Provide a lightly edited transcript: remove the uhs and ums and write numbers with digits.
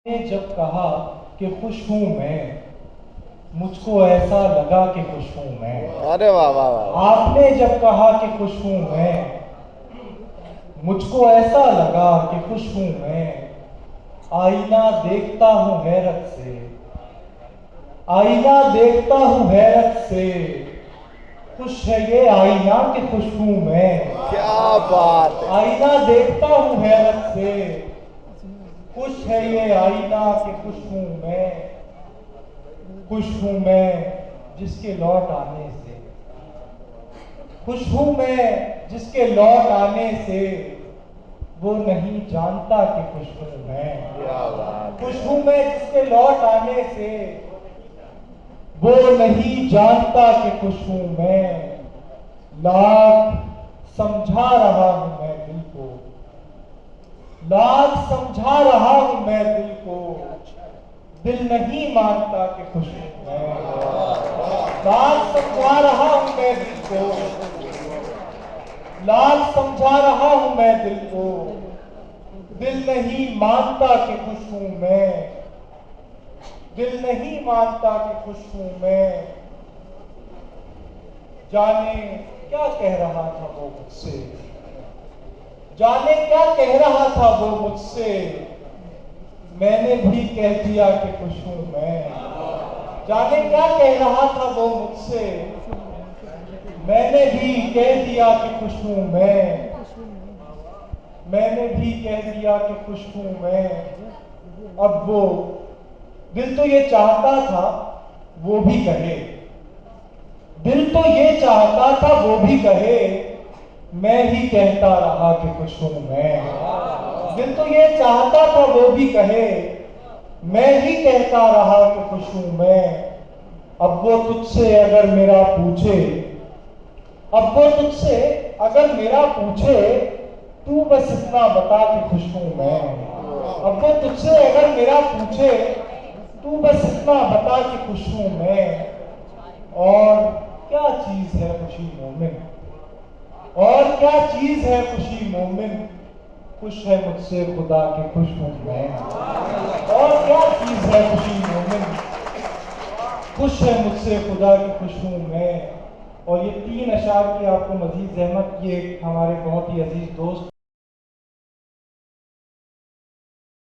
ने जब कहा कि खुश हूं मैं, मुझको ऐसा लगा कि खुश हूं मैं। अरे वाह वाह वाह। आपने जब कहा कि खुश हूं मैं, मुझको ऐसा लगा कि खुश हूं मैं। आईना देखता हूं हैरत से, आईना देखता हूं हैरत से। खुश है ये आईना कि खुश हूं मैं। क्या बात है। आईना देखता हूं हैरत से, खुश है ये आईना कि खुश हूं मैं। खुश हूं मैं जिसके लौट आने से, खुश हूं मैं जिसके लौट आने से। वो नहीं जानता कि खुश हूं मैं। क्या बात। खुश हूं मैं जिसके लौट आने से, वो नहीं जानता कि खुश हूं मैं। लाख समझा रहा हूं मैं दिल को, लाख समझा रहा हूं मैं दिल को। दिल नहीं मानता कि खुश हूं मैं। लाख समझा रहा हूं मैं दिल को, लाख समझा रहा हूं मैं दिल को। दिल नहीं मानता कि खुश हूं मैं। दिल नहीं मानता कि खुश हूं मैं। जाने क्या कह रहा था वो मुझसे, जाने क्या कह रहा था वो मुझसे। मैंने भी कह दिया कि खुश हूं मैं। जाने क्या कह रहा था वो मुझसे, मैंने भी कह दिया कि खुश हूं मैं। मैंने भी कह दिया कि खुश हूं मैं। अब वो दिल तो ये चाहता था वो भी कहे, दिल तो ये चाहता था वो भी कहे। मैं ही कहता रहा कि खुश हूं मैं। दिल तो ये चाहता था वो भी कहे, मैं ही कहता रहा कि खुश हूं मैं। अब वो तुझसे अगर मेरा पूछे, अब वो तुझसे अगर मेरा पूछे, तू बस इतना बता कि खुश हूं मैं। अब वो तुझसे अगर मेरा पूछे, तू बस इतना बता कि खुश हूं मैं। और क्या चीज है खुशी मोमिन, और क्या चीज है खुशी मोमिन। खुश है मुझसे खुदा के खुश हूं मैं। और क्या चीज है खुशी मोमिन, खुश है मुझसे खुदा की खुश हूं मैं। और ये तीन अशार की आपको मजीद जहमत, ये हमारे बहुत ही अजीज दोस्त